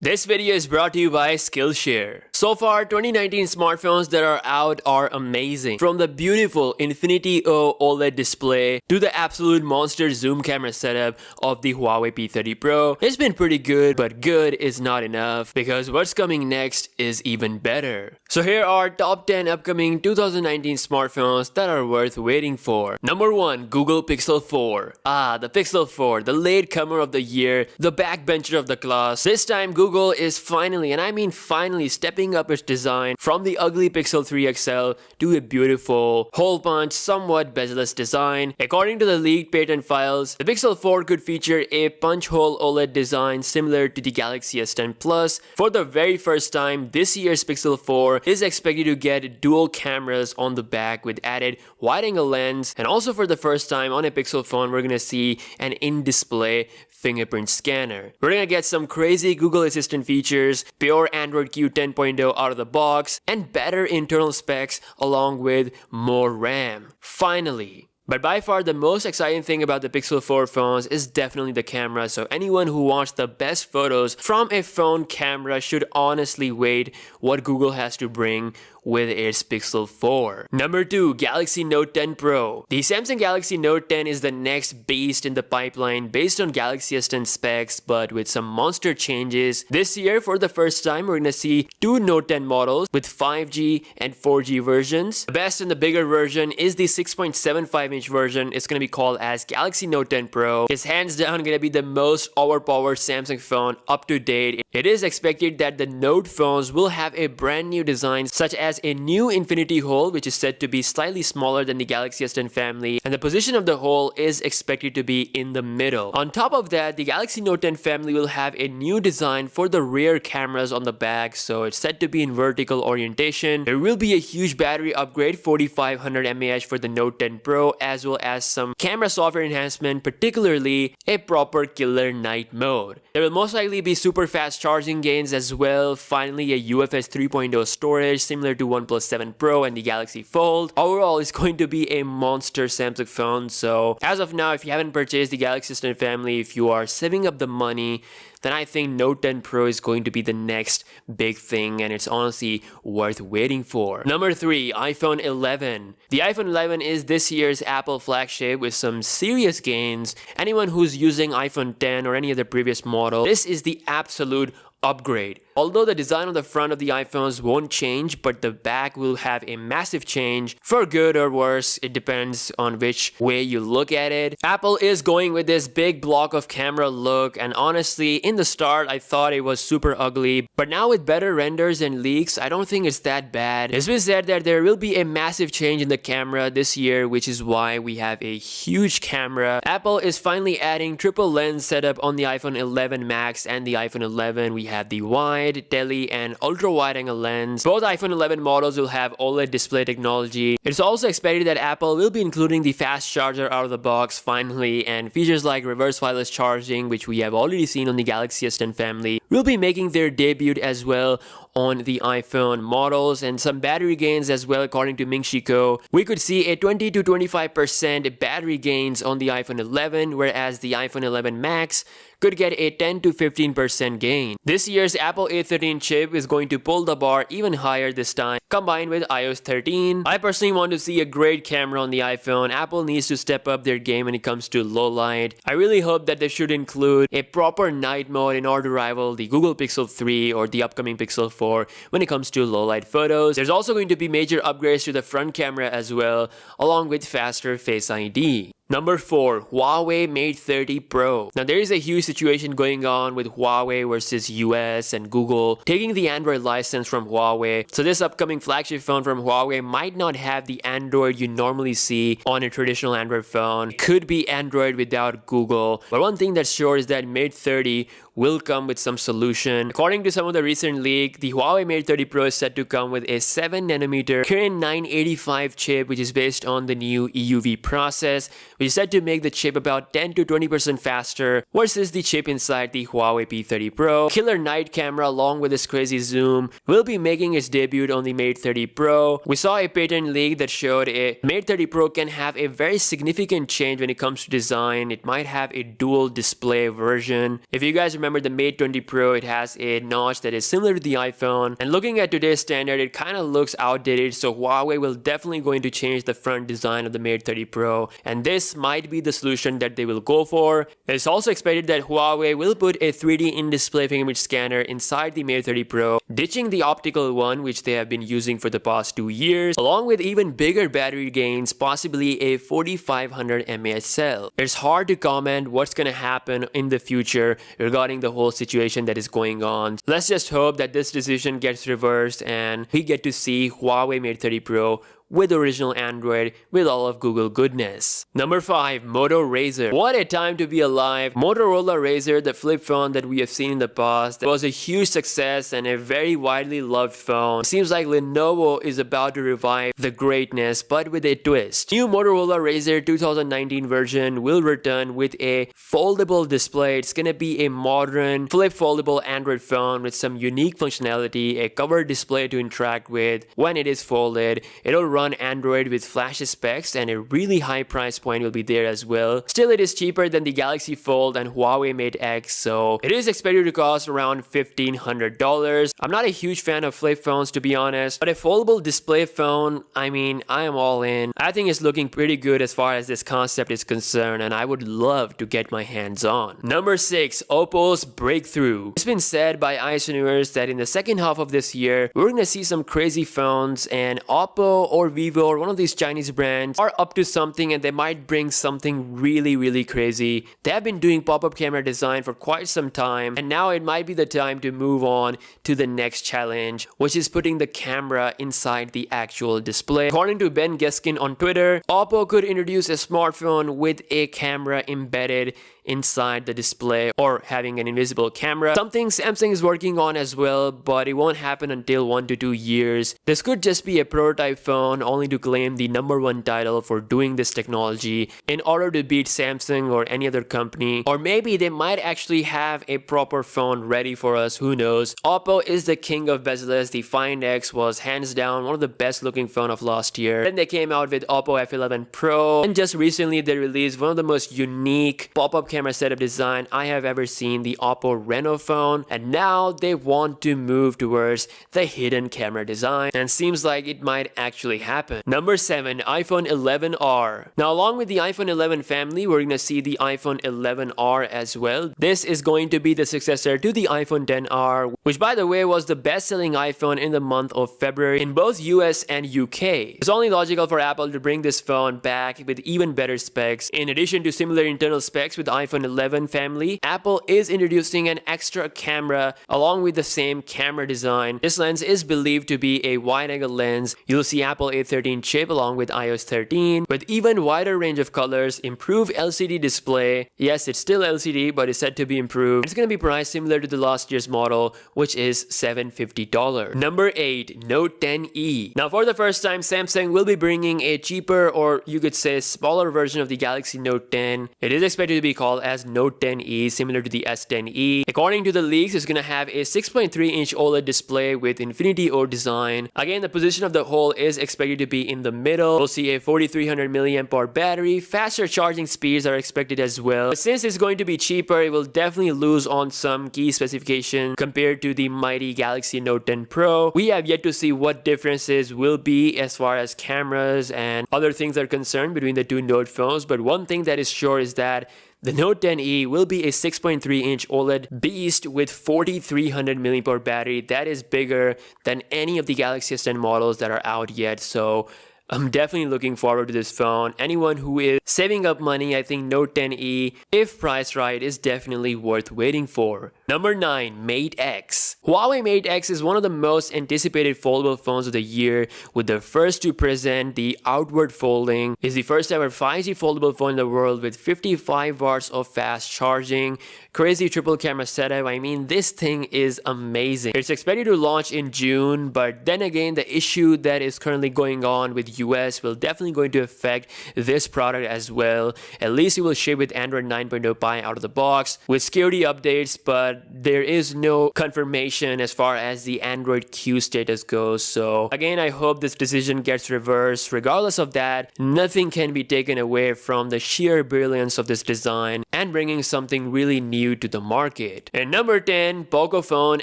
This video is brought to you by Skillshare. So far, 2019 smartphones that are out are amazing. From the beautiful Infinity O OLED display to the absolute monster zoom camera setup of the Huawei P30 Pro, it's been pretty good, but good is not enough because what's coming next is even better. So here are top 10 upcoming 2019 smartphones that are worth waiting for. Number 1, Google Pixel 4. The Pixel 4, the latecomer of the year, the backbencher of the class. This time Google is finally, and I mean finally, stepping up its design from the ugly Pixel 3 XL to a beautiful, hole-punch, somewhat bezel-less design. According to the leaked patent files, the Pixel 4 could feature a punch-hole OLED design similar to the Galaxy S10 Plus. For the very first time, this year's Pixel 4 is expected to get dual cameras on the back with added wide-angle lens, and also for the first time on a Pixel phone, we're gonna see an in-display fingerprint scanner. We're gonna get some crazy Google Assistant features, pure Android Q 10.0 out of the box, and better internal specs along with more RAM. Finally. But by far the most exciting thing about the Pixel 4 phones is definitely the camera, so anyone who wants the best photos from a phone camera should honestly wait what Google has to bring with its Pixel 4. Number 2, Galaxy Note 10 Pro. The Samsung Galaxy Note 10 is the next beast in the pipeline based on Galaxy S10 specs, but with some monster changes. This year, for the first time, we're gonna see two Note 10 models with 5G and 4G versions. The best and the bigger version is the 6.75-inch version. It's gonna be called as Galaxy Note 10 Pro. It's hands down gonna be the most overpowered Samsung phone up to date. It is expected that the Note phones will have a brand new design, such as a new infinity hole, which is said to be slightly smaller than the Galaxy S10 family, and the position of the hole is expected to be in the middle. On top of that, the Galaxy Note 10 family will have a new design for the rear cameras on the back, so it's said to be in vertical orientation. There will be a huge battery upgrade, 4500 mAh for the Note 10 Pro, as well as some camera software enhancement, particularly a proper killer night mode. There will most likely be super fast charging gains as well. Finally, a UFS 3.0 storage similar to OnePlus 7 Pro and the Galaxy Fold. Overall, it's going to be a monster Samsung phone. So as of now, if you haven't purchased the Galaxy S10 family, if you are saving up the money, then I think Note 10 Pro is going to be the next big thing, and it's honestly worth waiting for. Number 3, iPhone 11. The iPhone 11 is this year's Apple flagship with some serious gains. Anyone who's using iPhone 10 or any other previous model, this is the absolute upgrade. Although the design on the front of the iPhones won't change, but the back will have a massive change. For good or worse, it depends on which way you look at it. Apple is going with this big block of camera look, and honestly, in the start, I thought it was super ugly, but now with better renders and leaks, I don't think it's that bad. It's been said that there will be a massive change in the camera this year, which is why we have a huge camera. Apple is finally adding triple lens setup on the iPhone 11 Max and the iPhone 11. We have the wide, tele, and ultra wide angle lens. Both iPhone 11 models will have OLED display technology. It's also expected that Apple will be including the fast charger out of the box finally, and features like reverse wireless charging, which we have already seen on the Galaxy S10 family, will be making their debut as well on the iPhone models, and some battery gains as well. According to Ming Chi Kuo, we could see a 20 to 25% battery gains on the iPhone 11, whereas the iPhone 11 Max could get a 10 to 15% gain. This year's Apple A13 chip is going to pull the bar even higher this time, combined with iOS 13. I personally want to see a great camera on the iPhone. Apple needs to step up their game when it comes to low light. I really hope that they should include a proper night mode in order to rival the Google Pixel 3 or the upcoming Pixel 4 when it comes to low light photos. There's also going to be major upgrades to the front camera as well, along with faster Face ID. Number 4, Huawei Mate 30 Pro. Now there is a huge situation going on with Huawei versus US and Google taking the Android license from Huawei. So this upcoming flagship phone from Huawei might not have the Android you normally see on a traditional Android phone. It could be Android without Google. But one thing that's sure is that Mate 30 will come with some solution. According to some of the recent leak, the Huawei Mate 30 Pro is set to come with a 7nm Kirin 985 chip, which is based on the new EUV process, which is said to make the chip about 10 to 20% faster versus the chip inside the Huawei P30 Pro. Killer night camera along with this crazy zoom will be making its debut on the Mate 30 Pro. We saw a patent leak that showed a Mate 30 Pro can have a very significant change when it comes to design. It might have a dual display version. If you guys remember remember the Mate 20 Pro, it has a notch that is similar to the iPhone, and looking at today's standard, it kind of looks outdated, so Huawei will definitely going to change the front design of the Mate 30 Pro, and this might be the solution that they will go for. It's also expected that Huawei will put a 3D in-display fingerprint scanner inside the Mate 30 Pro, ditching the optical one which they have been using for the past 2 years, along with even bigger battery gains, possibly a 4500 mAh cell. It's hard to comment what's gonna happen in the future regarding the whole situation that is going on. Let's just hope that this decision gets reversed and we get to see Huawei Mate 30 Pro with original Android with all of Google goodness. Number 5. Moto Razr. What a time to be alive. Motorola Razr, the flip phone that we have seen in the past, was a huge success and a very widely loved phone. It seems like Lenovo is about to revive the greatness, but with a twist. New Motorola Razr 2019 version will return with a foldable display. It's gonna be a modern flip foldable Android phone with some unique functionality, a cover display to interact with when it is folded. It'll run Android with flash specs, and a really high price point will be there as well. Still, it is cheaper than the Galaxy Fold and Huawei Mate X, so it is expected to cost around $1,500. I'm not a huge fan of flip phones, to be honest, but a foldable display phone, I mean, I am all in. I think it's looking pretty good as far as this concept is concerned, and I would love to get my hands on. Number 6. Oppo's breakthrough. It's been said by Ice that in the second half of this year, we're gonna see some crazy phones, and Oppo or Vivo or one of these Chinese brands are up to something, and they might bring something really crazy. They have been doing pop-up camera design for quite some time, and now it might be the time to move on to the next challenge, which is putting the camera inside the actual display. According to Ben Geskin on Twitter, Oppo could introduce a smartphone with a camera embedded inside the display or having an invisible camera. Something Samsung is working on as well, but it won't happen until 1 to 2 years. This could just be a prototype phone only to claim the #1 title for doing this technology in order to beat Samsung or any other company. Or maybe they might actually have a proper phone ready for us, who knows. Oppo is the king of bezel-less. The Find X was hands down one of the best looking phone of last year. Then they came out with Oppo F11 Pro, and just recently they released one of the most unique pop-up camera setup design I have ever seen, the Oppo Reno phone, and now they want to move towards the hidden camera design, and seems like it might actually happen. Number 7. iPhone 11R. Now, along with the iPhone 11 family, we're gonna see the iPhone 11R as well. This is going to be the successor to the iPhone 10R, which by the way was the best-selling iPhone in the month of February in both US and UK. It's only logical for Apple to bring this phone back with even better specs. In addition to similar internal specs with the iPhone 11 family, Apple is introducing an extra camera along with the same camera design. This lens is believed to be a wide-angle lens. You'll see Apple A13 chip along with iOS 13 with even wider range of colors, improved LCD display. Yes, it's still LCD, but it's said to be improved. It's going to be priced similar to the last year's model, which is $750. Number 8. Note 10e. Now, for the first time, Samsung will be bringing a cheaper, or you could say smaller version of the Galaxy Note 10. It is expected to be called as Note 10e, similar to the S10e. According to the leaks, it's gonna have a 6.3-inch OLED display with Infinity O design. Again, the position of the hole is expected to be in the middle. We'll see a 4300 mAh battery. Faster charging speeds are expected as well. But since it's going to be cheaper, it will definitely lose on some key specifications compared to the mighty Galaxy Note 10 Pro. We have yet to see what differences will be as far as cameras and other things are concerned between the two Note phones, but one thing that is sure is that the Note 10e will be a 6.3-inch OLED beast with 4300 mAh battery. That is bigger than any of the Galaxy S10 models that are out yet. So I'm definitely looking forward to this phone. Anyone who is saving up money, I think Note 10e, if priced right, is definitely worth waiting for. Number 9. Mate X. Huawei Mate X is one of the most anticipated foldable phones of the year, with the first to present the outward folding. It's the first ever 5G foldable phone in the world with 55 watts of fast charging, crazy triple camera setup. I mean, this thing is amazing. It's expected to launch in June, but then again, the issue that is currently going on with US will definitely going to affect this product as well. At least it will ship with Android 9.0 Pie out of the box with security updates, but there is no confirmation as far as the Android Q status goes. So again, I hope this decision gets reversed. Regardless of that, nothing can be taken away from the sheer brilliance of this design and bringing something really new to the market. And number 10, Pocophone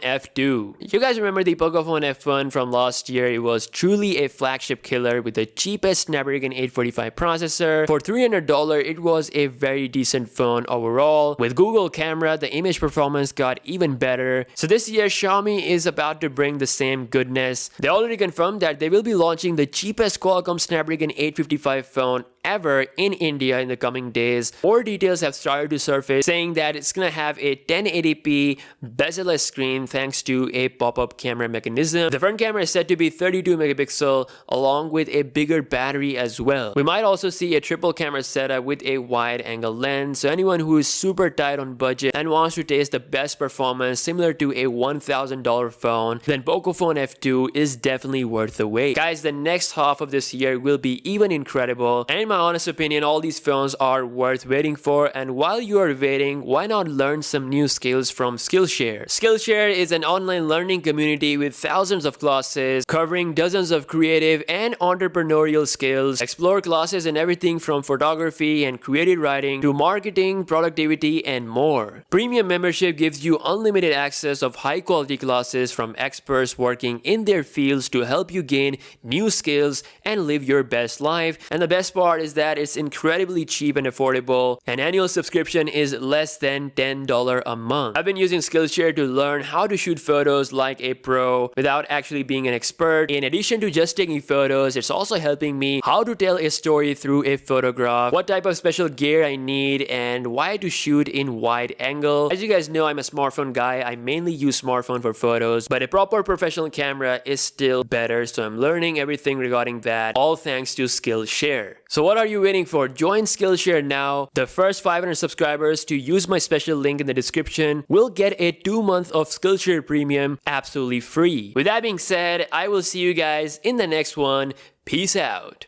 F2. You guys remember the Pocophone F1 from last year? It was truly a flagship killer with the cheapest Snapdragon 845 processor. For $300, it was a very decent phone overall. With Google camera, the image performance got even better. So this year, Xiaomi is about to bring the same goodness. They already confirmed that they will be launching the cheapest Qualcomm Snapdragon 855 phone ever in India in the coming days. More details have started to surface saying that it's gonna have a 1080p bezel-less screen thanks to a pop-up camera mechanism. The front camera is said to be 32 megapixel along with a bigger battery as well. We might also see a triple camera setup with a wide angle lens. So anyone who is super tight on budget and wants to taste the best performance similar to a $1,000 phone, then Pocophone F2 is definitely worth the wait. Guys, the next half of this year will be even incredible, and in my honest opinion, all these phones are worth waiting for. And while you are waiting, why not learn some new skills from Skillshare? Skillshare is an online learning community with thousands of classes covering dozens of creative and entrepreneurial skills. Explore classes in everything from photography and creative writing to marketing, productivity, and more. Premium membership gives you unlimited access of high quality classes from experts working in their fields to help you gain new skills and live your best life. And the best part is that it's incredibly cheap and affordable. An annual subscription is less than $10 a month. I've been using Skillshare to learn how to shoot photos like a pro without actually being an expert. In addition to just taking photos, it's also helping me how to tell a story through a photograph, what type of special gear I need, and why to shoot in wide angle. As you guys know, I'm a smartphone guy. I mainly use smartphone for photos, but a proper professional camera is still better. So I'm learning everything regarding that, all thanks to Skillshare. So what are you waiting for? Join Skillshare now. The first 500 subscribers to use my special link in the description will get a 2 month of Skillshare Premium absolutely free. With that being said, I will see you guys in the next one. Peace out.